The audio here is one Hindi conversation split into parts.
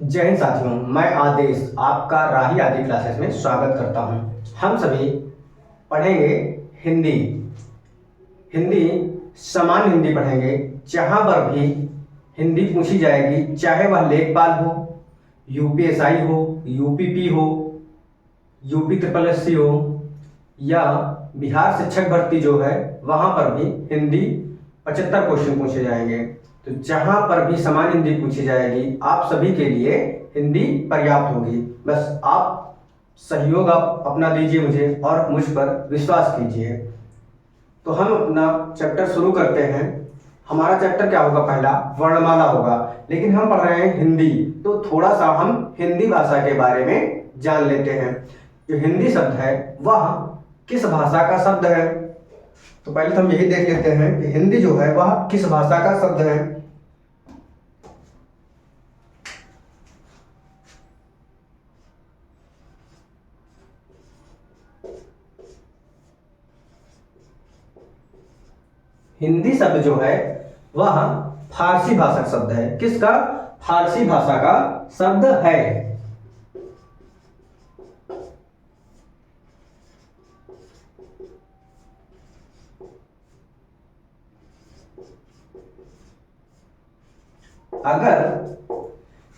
जय हिंद साथियों, मैं आदेश आपका राही आदि क्लासेस में स्वागत करता हूं। हम सभी पढ़ेंगे हिंदी। हिंदी सामान्य हिंदी पढ़ेंगे, जहां पर भी हिंदी पूछी जाएगी, चाहे वह लेखपाल हो, यूपीएसआई हो, यूपीपी हो, यूपी ट्रिपल एससी हो या बिहार शिक्षक भर्ती जो है, वहां पर भी हिंदी 75 क्वेश्चन पूछे जाएंगे। तो जहां पर भी सामान्य हिंदी पूछी जाएगी, आप सभी के लिए हिंदी पर्याप्त होगी। बस आप सहयोग आप अपना दीजिए मुझे और मुझ पर विश्वास कीजिए। तो हम अपना चैप्टर शुरू करते हैं। हमारा चैप्टर क्या होगा? पहला वर्णमाला होगा, लेकिन हम पढ़ रहे हैं हिंदी, तो थोड़ा सा हम हिंदी भाषा के बारे में जान लेते हैं। जो हिंदी शब्द है वह किस भाषा का शब्द है? तो पहले तो हम यही देख लेते हैं कि हिंदी जो है वह किस भाषा का शब्द है। हिंदी शब्द जो है वह फारसी भाषा का शब्द है। किसका? फारसी भाषा का शब्द है। अगर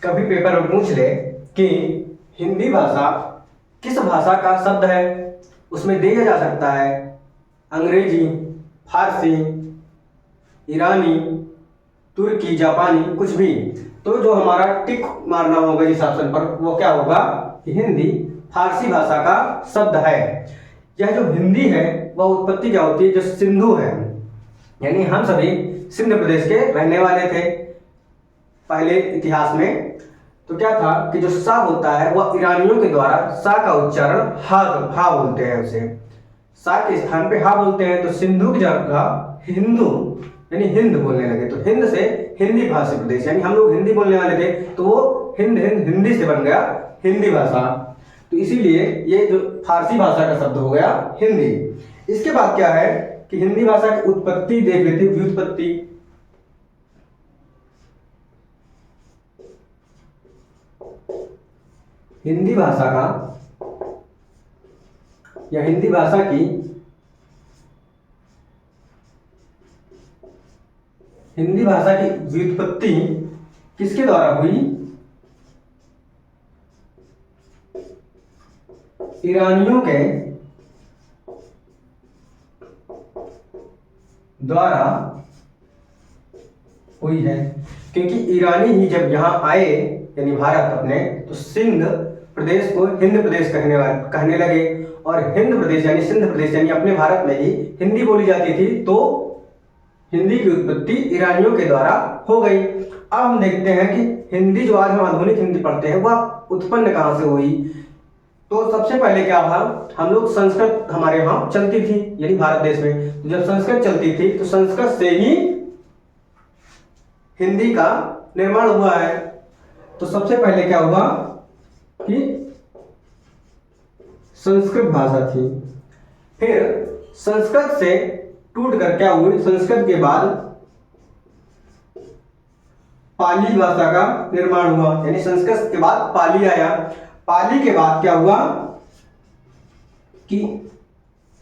कभी पेपर में पूछ ले कि हिंदी भाषा किस भाषा का शब्द है, उसमें दिया जा सकता है अंग्रेजी, फारसी, ईरानी, तुर्की, जापानी, कुछ भी। तो जो हमारा टिक मारना होगा इस ऑप्शन पर, वो क्या होगा कि हिंदी फारसी भाषा का शब्द है। यह जो हिंदी है वह उत्पत्ति क्या होती है? जो सिंधु है, यानी हम सभी सिंध प्रदेश के रहने वाले थे पहले इतिहास में। तो क्या था कि जो सा होता है वह ईरानियों के द्वारा सा का उच्चारण हा बोलते हैं, उसे सा के स्थान पे हा बोलते हैं। तो सिंधु की जगह हिंदू यानी हिंद बोलने लगे। तो हिंद से हिंदी भाषी प्रदेश, यानी हम लोग हिंदी बोलने वाले थे, तो वो हिंदी से बन गया हिंदी भाषा। तो इसीलिए ये जो फारसी भाषा का शब्द हो गया हिंदी। इसके बाद क्या है कि हिंदी भाषा की उत्पत्ति देख लेते, व्युत्पत्ति। हिंदी भाषा का या हिंदी भाषा की व्युत्पत्ति किसके द्वारा हुई? ईरानियों के द्वारा हुई है। क्योंकि ईरानी ही जब यहां आए यानी भारत अपने, तो सिंध प्रदेश को हिंद प्रदेश कहने लगे, और हिंद प्रदेश यानी सिंध प्रदेश यानी अपने भारत में ही हिंदी बोली जाती थी। तो हिंदी की उत्पत्ति ईरानियों के द्वारा हो गई। अब हम देखते हैं कि हिंदी जो आज हम आधुनिक हिंदी पढ़ते हैं वह उत्पन्न कहां से हुई। तो सबसे पहले क्या हुआ, हम लोग संस्कृत हमारे यहाँ चलती थी यानी भारत देश में। तो जब संस्कृत चलती थी तो संस्कृत से ही हिंदी का निर्माण हुआ है। तो सबसे पहले क्या हुआ कि संस्कृत भाषा थी, फिर संस्कृत से टूट कर क्या हुई, संस्कृत के बाद पाली भाषा का निर्माण हुआ, यानी संस्कृत के बाद पाली आया। पाली के बाद क्या हुआ कि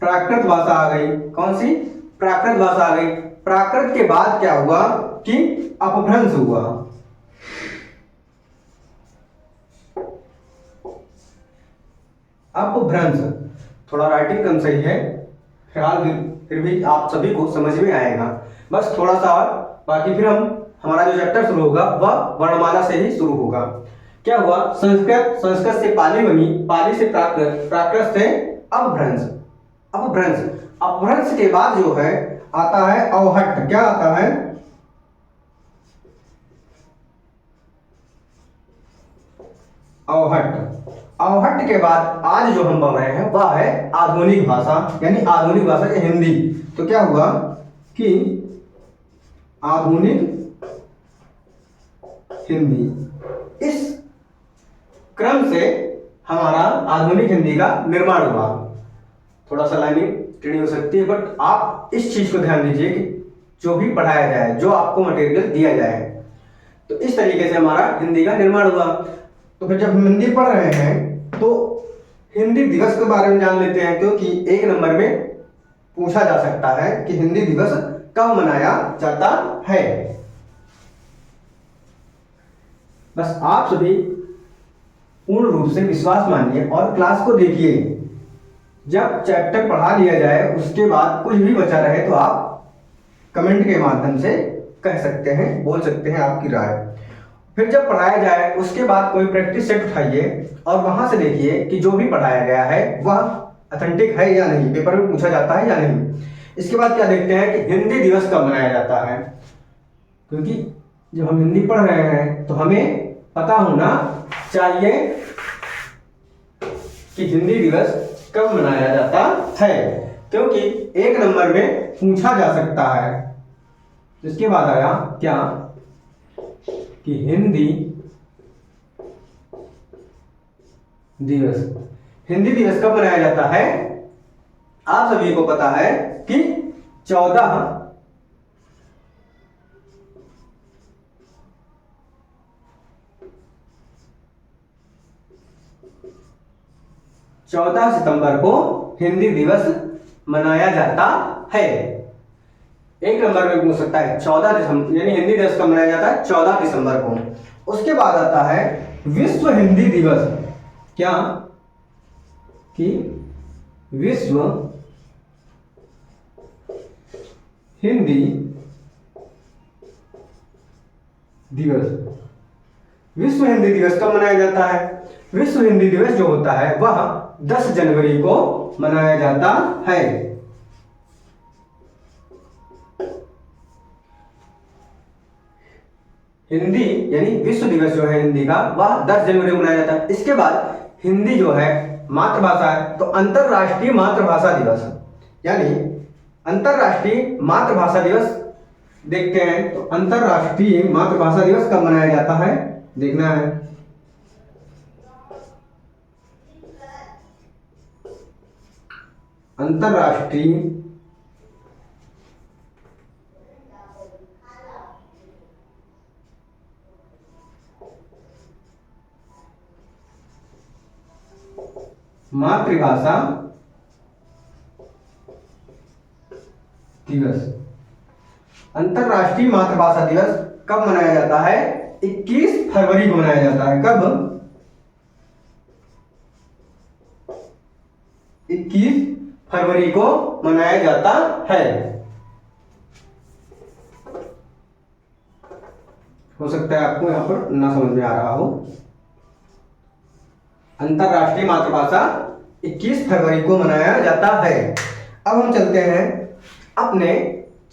प्राकृत भाषा आ गई। कौन सी? प्राकृत भाषा आ गई। प्राकृत के बाद क्या हुआ कि अपभ्रंश हुआ। अपभ्रंश, थोड़ा राइटिंग कम सही है, फिर भी आप सभी को समझ में आएगा। बस थोड़ा सा और, बाकी फिर हमारा जो चैप्टर शुरू होगा वह वर्णमाला से ही शुरू होगा। क्या हुआ? संस्कृत से पाली बनी, पाली से प्राकृत, प्राकृत से अपभ्रंश, अपभ्रंश के बाद जो है आता है अवहट्ट। क्या आता है? अवहट्ट के बाद आज जो हम पढ़ रहे हैं वह है आधुनिक भाषा, यानी आधुनिक भाषा की हिंदी। तो क्या हुआ कि आधुनिक हिंदी, इस क्रम से हमारा आधुनिक हिंदी का निर्माण हुआ। थोड़ा सा लाइनिंग टेढ़ी हो सकती है, बट आप इस चीज को ध्यान दीजिए कि जो भी पढ़ाया जाए, जो आपको मटेरियल दिया जाए, तो इस तरीके से हमारा हिंदी का निर्माण हुआ। तो फिर जब हम हिंदी पढ़ रहे हैं तो हिंदी दिवस के बारे में जान लेते हैं, क्योंकि एक नंबर में पूछा जा सकता है कि हिंदी दिवस कब मनाया जाता है। बस आप सभी पूर्ण रूप से विश्वास मानिए और क्लास को देखिए। जब चैप्टर पढ़ा लिया जाए उसके बाद कुछ भी बचा रहे तो आप कमेंट के माध्यम से कह सकते हैं, बोल सकते हैं आपकी राय। फिर जब पढ़ाया जाए उसके बाद कोई प्रैक्टिस सेट उठाइए और वहां से देखिए कि जो भी पढ़ाया गया है वह ऑथेंटिक है या नहीं, पेपर में पूछा जाता है या नहीं। इसके बाद क्या देखते हैं कि हिंदी दिवस कब मनाया जाता है, क्योंकि जब हम हिंदी पढ़ रहे हैं तो हमें पता होना चाहिए कि हिंदी दिवस कब मनाया जाता है, क्योंकि एक नंबर में पूछा जा सकता है। इसके बाद आया क्या कि हिंदी दिवस, हिंदी दिवस कब मनाया जाता है। आप सभी को पता है कि 14 सितंबर को हिंदी दिवस मनाया जाता है। एक नंबर में पूछ सकता है 14 दिसंबर, यानी हिंदी दिवस कब मनाया जाता है 14 दिसंबर को। उसके बाद आता है विश्व हिंदी दिवस, क्या कि विश्व हिंदी दिवस, विश्व हिंदी दिवस कब मनाया जाता है। विश्व हिंदी दिवस जो होता है वह 10 जनवरी को मनाया जाता है। हिंदी यानी विश्व दिवस जो है हिंदी का वह 10 जनवरी को मनाया जाता है। इसके बाद हिंदी जो है मातृभाषा है तो अंतरराष्ट्रीय मातृभाषा दिवस, यानी अंतरराष्ट्रीय मातृभाषा दिवस देखते हैं। तो अंतरराष्ट्रीय मातृभाषा दिवस कब मनाया जाता है देखना है। अंतरराष्ट्रीय मातृभाषा दिवस, अंतरराष्ट्रीय मातृभाषा दिवस कब मनाया जाता है 21 फरवरी को मनाया जाता है। कब 21 फरवरी को मनाया जाता है। हो सकता है आपको यहां पर ना समझ में आ रहा हो। अंतरराष्ट्रीय मातृभाषा 21 फरवरी को मनाया जाता है। अब हम चलते हैं अपने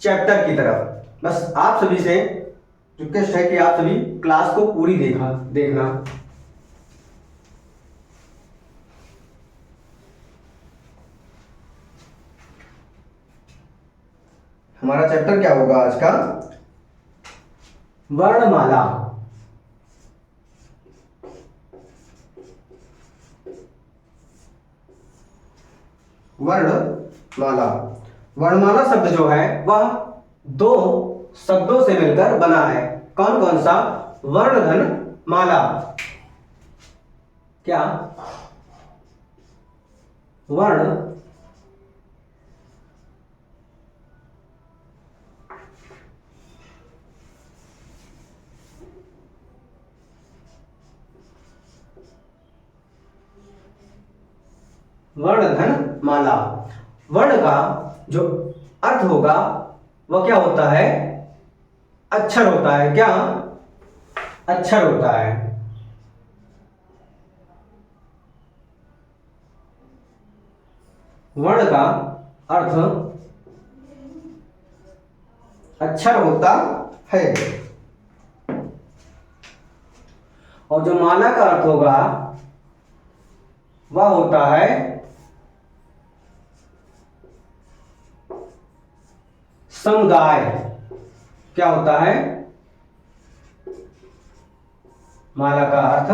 चैप्टर की तरफ। बस आप सभी से रिक्वेस्ट है कि आप सभी क्लास को पूरी देखना। हमारा चैप्टर क्या होगा आज का, वर्णमाला। वर्णमाला, वर्णमाला शब्द जो है वह 2 शब्दों से मिलकर बना है। कौन कौन सा, वर्णधन माला, क्या वर्ण वर्णधन माला। वर्ण का जो अर्थ होगा वह क्या होता है, अक्षर होता है। क्या अक्षर होता है। वर्ण का अर्थ अक्षर होता है और जो माला का अर्थ होगा वह होता है समुदाय। क्या होता है, माला का अर्थ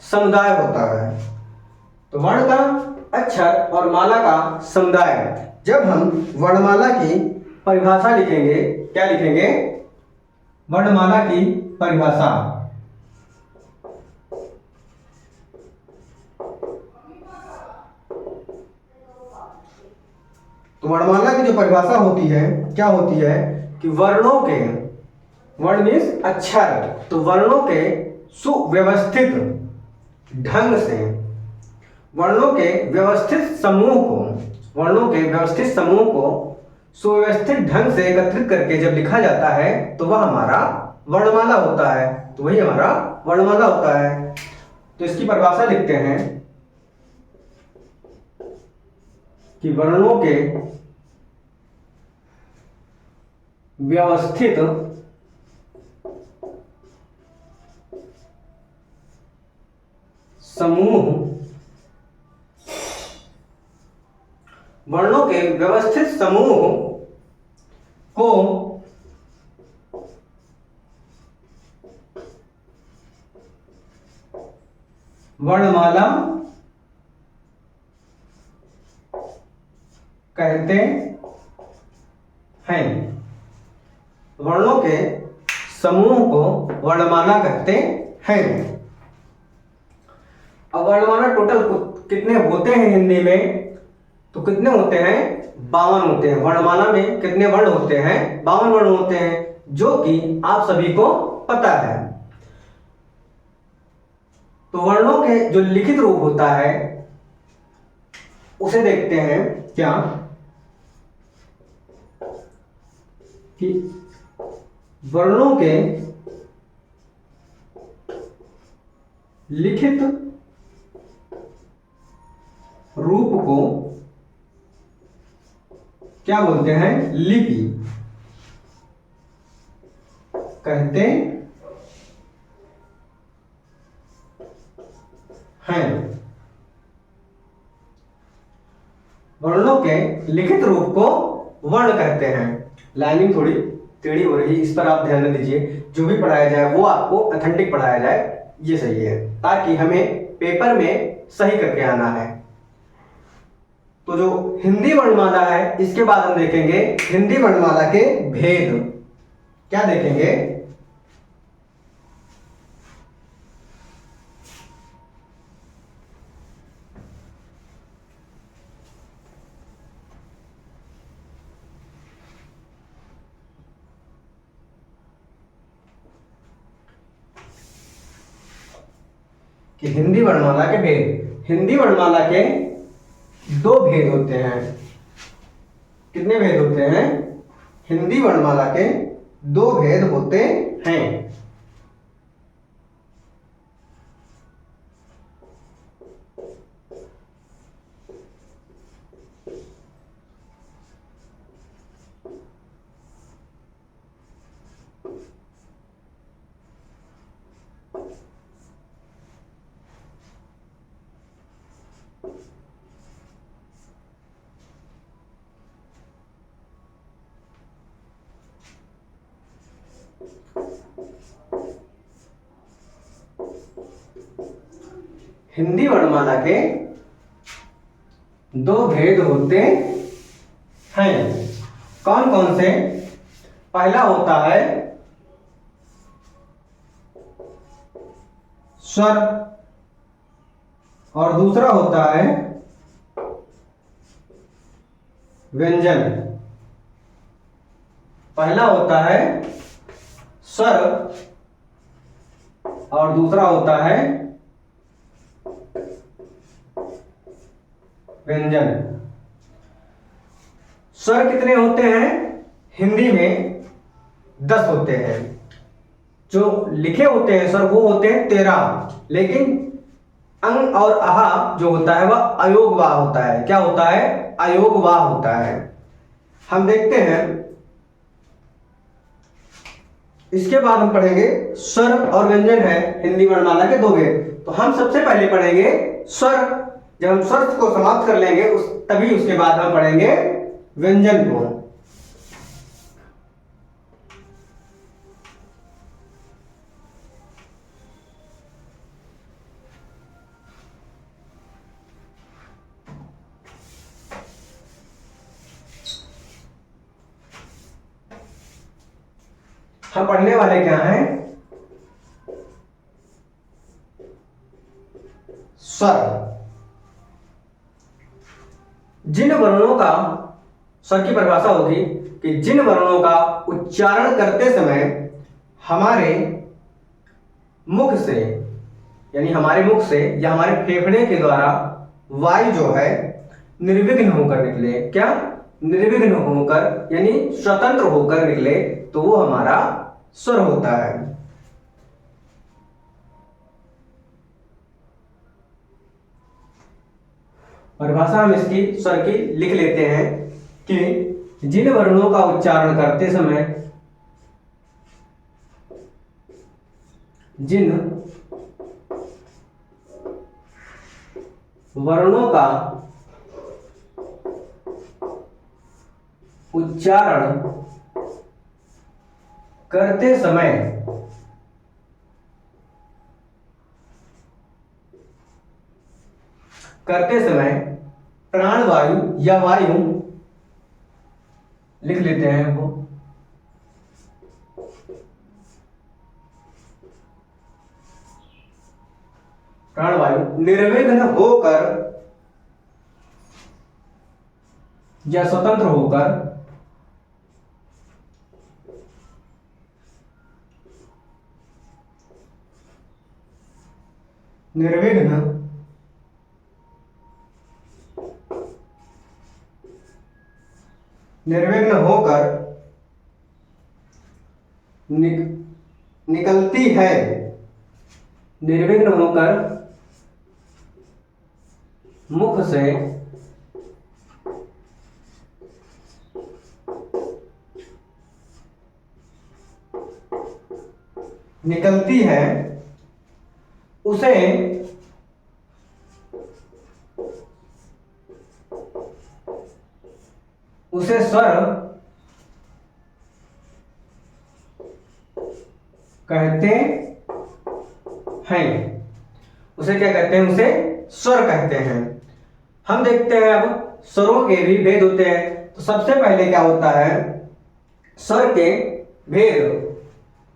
समुदाय होता है। तो वर्ण का अक्षर और माला का समुदाय। जब हम वर्णमाला की परिभाषा लिखेंगे, क्या लिखेंगे, वर्णमाला की परिभाषा। तो वर्णमाला की जो परिभाषा होती है क्या होती है कि वर्णों के, वर्ण मीन्स अक्षर, तो वर्णों के सुव्यवस्थित ढंग से, वर्णों के व्यवस्थित समूह को, वर्णों के व्यवस्थित समूह को सुव्यवस्थित ढंग से एकत्रित करके जब लिखा जाता है तो वह हमारा वर्णमाला होता है, तो वही हमारा वर्णमाला होता है। तो इसकी परिभाषा लिखते हैं कि वर्णों के व्यवस्थित समूह, वर्णों के व्यवस्थित समूह को वर्णमाला कहते हैं। वर्णों के समूह को वर्णमाला कहते हैं। अब वर्णमाला टोटल कितने होते हैं हिंदी में, तो कितने होते हैं, 52 होते हैं। वर्णमाला में कितने वर्ण होते हैं, 52 वर्ण होते हैं, जो कि आप सभी को पता है। तो वर्णों के जो लिखित रूप होता है उसे देखते हैं क्या, कि वर्णों के लिखित रूप को क्या बोलते हैं, लिपि कहते हैं। वर्णों के लिखित रूप को वर्ण कहते हैं। लाइनिंग थोड़ी टेढ़ी हो रही, इस पर आप ध्यान न दीजिए। जो भी पढ़ाया जाए वो आपको ऑथेंटिक पढ़ाया जाए, ये सही है, ताकि हमें पेपर में सही करके आना है। तो जो हिंदी वर्णमाला है, इसके बाद हम देखेंगे हिंदी वर्णमाला के भेद। क्या देखेंगे, कि हिंदी वर्णमाला के भेद। हिंदी वर्णमाला के 2 भेद होते हैं। कितने भेद होते हैं, हिंदी वर्णमाला के 2 भेद होते हैं। हिंदी वर्णमाला के 2 भेद होते हैं। कौन कौन से, पहला होता है स्वर और दूसरा होता है व्यंजन। पहला होता है स्वर और दूसरा होता है व्यंजन। स्वर कितने होते हैं, हिंदी में 10 होते हैं। जो लिखे होते हैं स्वर वो होते हैं 13, लेकिन अंग और आहा जो होता है वह अयोगवाह होता है। क्या होता है, अयोगवाह होता है। हम देखते हैं, इसके बाद हम पढ़ेंगे स्वर और व्यंजन है हिंदी वर्णमाला के 2 भेद। तो हम सबसे पहले पढ़ेंगे स्वर। जब हम स्वर को समाप्त कर लेंगे तभी उसके बाद हम पढ़ेंगे व्यंजन को। हम पढ़ने वाले क्या हैं, स्वर। जिन वर्णों का स्वर की परिभाषा होगी कि जिन वर्णों का उच्चारण करते समय हमारे मुख से, यानी हमारे मुख से या हमारे फेफड़े के द्वारा वायु जो है निर्विघ्न होकर निकले, क्या निर्विघ्न होकर यानी स्वतंत्र होकर निकले, तो वो हमारा स्वर होता है। परिभाषा हम इसकी स्वर की लिख लेते हैं कि जिन वर्णों का उच्चारण करते समय, जिन वर्णों का उच्चारण करते समय प्राणवायु या वायु लिख लेते हैं वो, प्राणवायु निर्विघ्न होकर या स्वतंत्र होकर निर्विघ्न होकर निकलती है, निर्विघ्न होकर मुख से निकलती है, उसे स्वर कहते हैं। उसे क्या कहते हैं? उसे स्वर कहते हैं। हम देखते हैं अब स्वरों के भी भेद होते हैं। तो सबसे पहले क्या होता है, स्वर के भेद।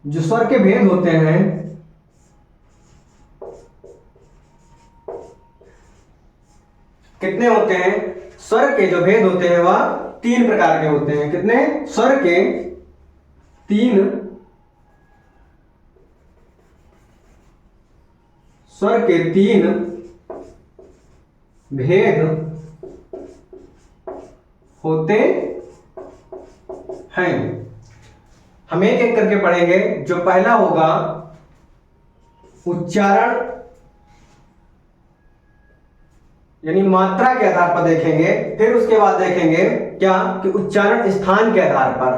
जो स्वर के भेद होते हैं कितने होते हैं? स्वर के जो भेद होते हैं वह 3 प्रकार के होते हैं। कितने? स्वर के 3 भेद होते हैं। हम एक एक करके पढ़ेंगे। जो पहला होगा उच्चारण, यानी मात्रा के आधार पर देखेंगे। फिर उसके बाद देखेंगे क्या कि उच्चारण स्थान के आधार पर।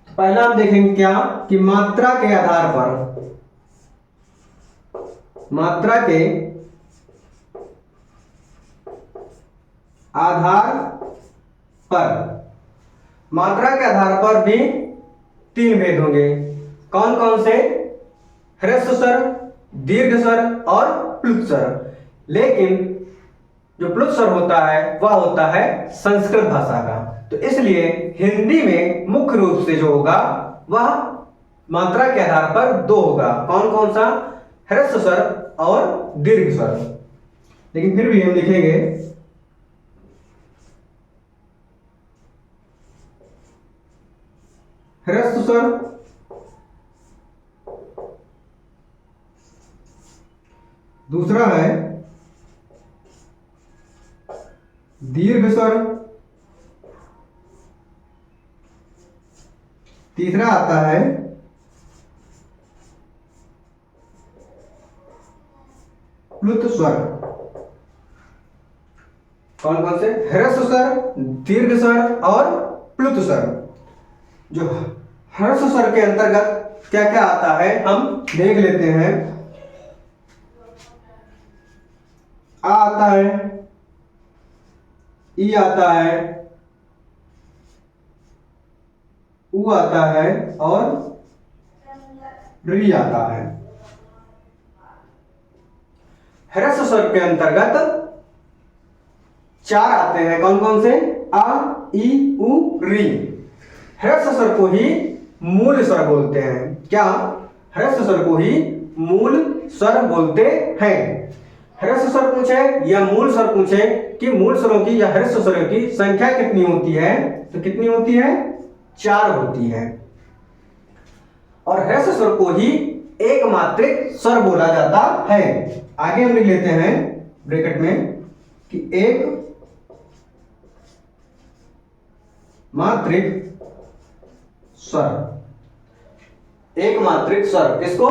पहला हम देखेंगे क्या कि मात्रा के आधार पर, मात्रा के आधार पर, मात्रा के आधार पर भी 3 भेद होंगे। कौन कौन से? ह्रस्व स्वर, दीर्घ स्वर और प्लुत स्वर। लेकिन जो प्लुत स्वर होता है वह होता है संस्कृत भाषा का। तो इसलिए हिंदी में मुख्य रूप से जो होगा वह मात्रा के आधार पर 2 होगा। कौन कौन सा? ह्रस्व स्वर और दीर्घ स्वर। लेकिन फिर भी हम लिखेंगे ह्रस्व स्वर, दूसरा है दीर्घ स्वर, तीसरा आता है प्लुत स्वर। कौन कौन से? ह्रस्व स्वर, दीर्घ स्वर और प्लुत स्वर। जो ह्रस्व स्वर के अंतर्गत क्या क्या आता है हम देख लेते हैं। आ आता है, ई आता है, उ आता है और री आता है। ह्रस्व स्वर के अंतर्गत 4 आते हैं। कौन कौन से? आ, ई, उ, री। ह्रस्व स्वर को ही मूल स्वर बोलते हैं। क्या? ह्रस्व स्वर को ही मूल स्वर बोलते हैं। ह्रस्व स्वर पूछे या मूल स्वर पूछे कि मूल स्वरों की या ह्रस्व स्वरों की संख्या कितनी होती है, तो कितनी होती है, 4 होती है। और ह्रस्व स्वर को ही एक मात्रिक स्वर बोला जाता है। आगे हम लिख लेते हैं ब्रैकेट में कि एक मात्रिक स्वर, एक मात्रिक स्वर किसको,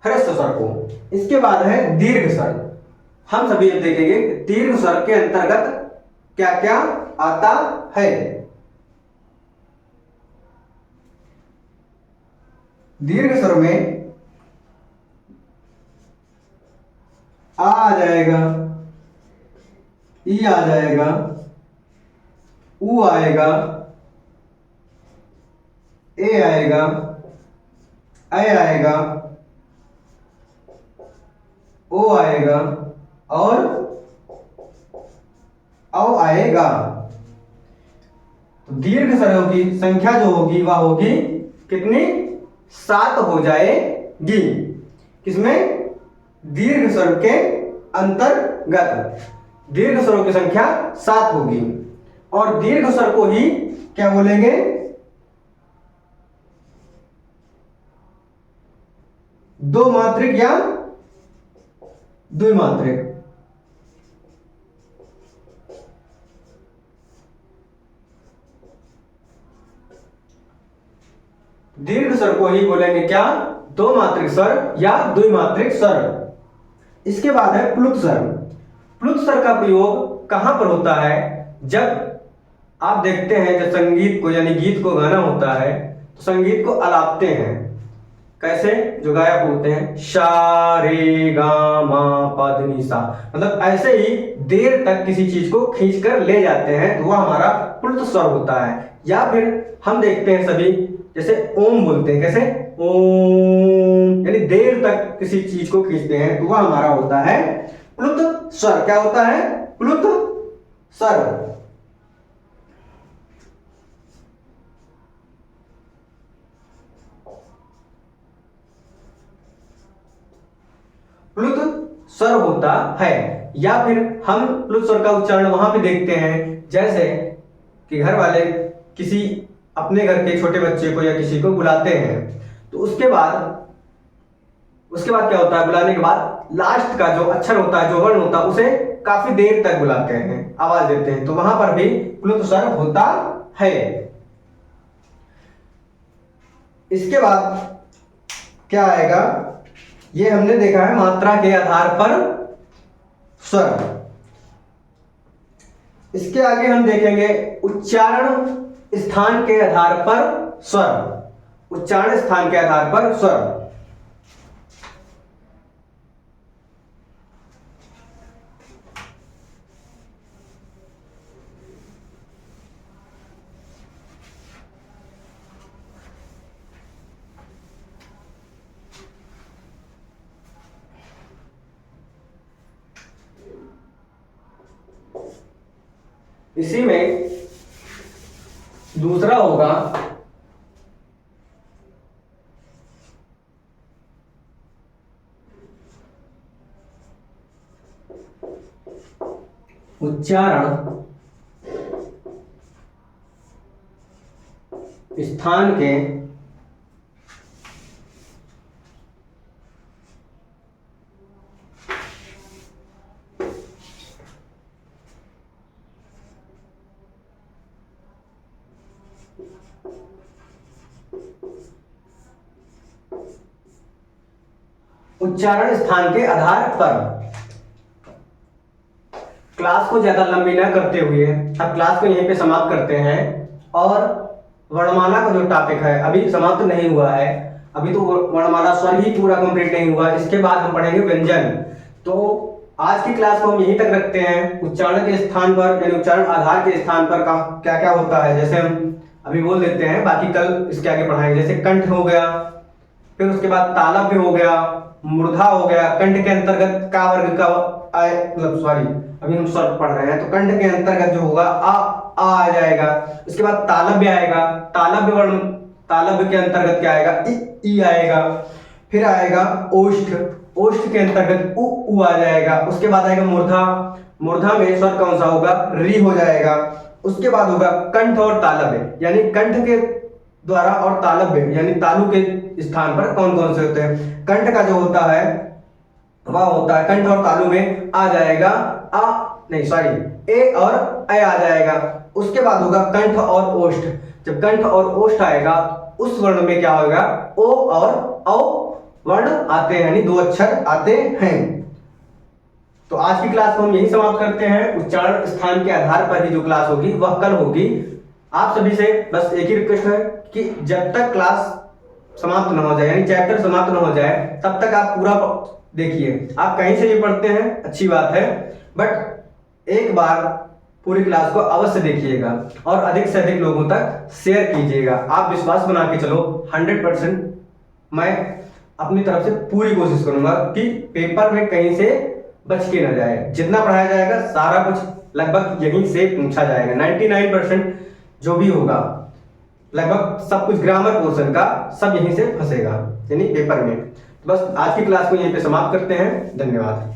ह्रस्व स्वर को। इसके बाद है दीर्घ स्वर। हम सभी अब देखेंगे दीर्घ स्वर के अंतर्गत क्या क्या आता है। दीर्घ स्वर में आ जाएगा, ई आ जाएगा, ऊ आएगा, ए आएगा, ऐ आएगा, ओ आएगा और औ आएगा। तो दीर्घ स्वरों की संख्या जो होगी वह होगी कितनी, 7 हो जाएगी। किसमें, दीर्घ स्वर के अंतर्गत दीर्घ स्वरों की संख्या 7 होगी। और दीर्घ स्वर को ही क्या बोलेंगे, दो मात्रिक या द्विमात्रिक। दीर्घ स्वर को ही बोलेंगे क्या, दो मात्रिक स्वर या द्विमात्रिक स्वर। इसके बाद है प्लुत स्वर। प्लुत स्वर का प्रयोग कहां पर होता है, जब आप देखते हैं जब संगीत को यानी गीत को गाना होता है तो संगीत को अलापते हैं। कैसे, जो गायक होते हैं शा रे गा मा पा ध नी सा, मतलब ऐसे ही देर तक किसी चीज को खींच कर ले जाते हैं तो वह हमारा प्लुत स्वर होता है। या फिर हम देखते हैं सभी जैसे ओम बोलते हैं, कैसे ओम, यानी देर तक किसी चीज को खींचते हैं तो वह हमारा होता है प्लुत स्वर। क्या होता है, प्लुत स्वर। प्लुत स्वर होता है। या फिर हम प्लुत स्वर का उच्चारण वहां पे देखते हैं जैसे कि घर वाले किसी अपने घर के छोटे बच्चे को या किसी को बुलाते हैं तो उसके बाद क्या होता है, बुलाने के बाद लास्ट का जो अक्षर होता है, जो वर्ण होता है, उसे काफी देर तक बुलाते हैं, आवाज देते हैं, तो वहां पर भी प्लुत स्वर होता है। इसके बाद क्या आएगा, ये हमने देखा है मात्रा के आधार पर स्वर। इसके आगे हम देखेंगे उच्चारण स्थान के आधार पर स्वर। उच्चारण स्थान के आधार पर स्वर। इसी में दूसरा होगा उच्चारण स्थान के उच्चारण स्थान के आधार पर। क्लास को ज्यादा लंबी ना करते हुए अब क्लास को यहीं पे समाप्त करते हैं। और वर्णमाला का जो टॉपिक है अभी समाप्त नहीं हुआ है, अभी तो वर्णमाला स्वर ही पूरा कंप्लीट नहीं हुआ। इसके बाद हम पढ़ेंगे व्यंजन। तो आज की क्लास को हम यहीं तक रखते हैं। उच्चारण के स्थान पर यानी उच्चारण आधार के स्थान पर क्या क्या होता है, जैसे हम अभी बोल देते हैं, बाकी कल इसके आगे पढ़ाएंगे। जैसे कंठ हो गया, फिर उसके बाद तालव्य हो गया, मूर्धा हो गया। कंठ के अंतर्गत का वर्ग का मतलब सॉरी अभी हम स्वर पढ़ रहे हैं तो कंठ के अंतर्गत जो होगा आ जाएगा। उसके बाद तालव्य आएगा, तालव्य वर्ण, तालव्य के अंतर्गत क्या आएगा, ई आएगा। फिर आएगा ओष्ठ, ओष्ठ के अंतर्गत उ उ आ जाएगा। उसके बाद आएगा मूर्धा, मूर्धा में स्वर कौन सा होगा, री हो जाएगा। उसके बाद होगा कंठ और तालव्य, यानी कंठ के द्वारा और तालव्य यानी तालु के स्थान पर कौन कौन से होते हैं। कंठ का जो होता है वह होता है, कंठ और तालु में आ जाएगा नहीं सॉरी ए और ए आ जाएगा। उसके बाद होगा कंठ और ओष्ठ, जब कंठ और ओष्ठ आएगा उस वर्ण में क्या होगा, ओ और औ वर्ण आते हैं, यानी 2 अक्षर आते हैं। तो आज की क्लास को हम यही समाप्त करते हैं। उच्चारण स्थान के आधार पर ही जो क्लास होगी वह कल होगी। आप सभी से बस एक ही रिक्वेस्ट है कि जब तक क्लास समाप्त ना हो जाए, यानी चैप्टर समाप्त ना हो जाए, तब तक आप पूरा देखिए। आप कहीं से भी पढ़ते हैं अच्छी बात है, बट एक बार पूरी क्लास को अवश्य देखिएगा और अधिक से अधिक लोगों तक शेयर कीजिएगा। आप विश्वास बना के चलो, 100% मैं अपनी तरफ से पूरी कोशिश करूंगा कि पेपर में कहीं से बच के ना जाए। जितना पढ़ाया जाएगा सारा कुछ लगभग यहीं से पूछा जाएगा। 99% जो भी होगा लगभग सब कुछ ग्रामर पोर्शन का सब यहीं से फंसेगा, यानी पेपर में। बस आज की क्लास को यहीं पे समाप्त करते हैं। धन्यवाद।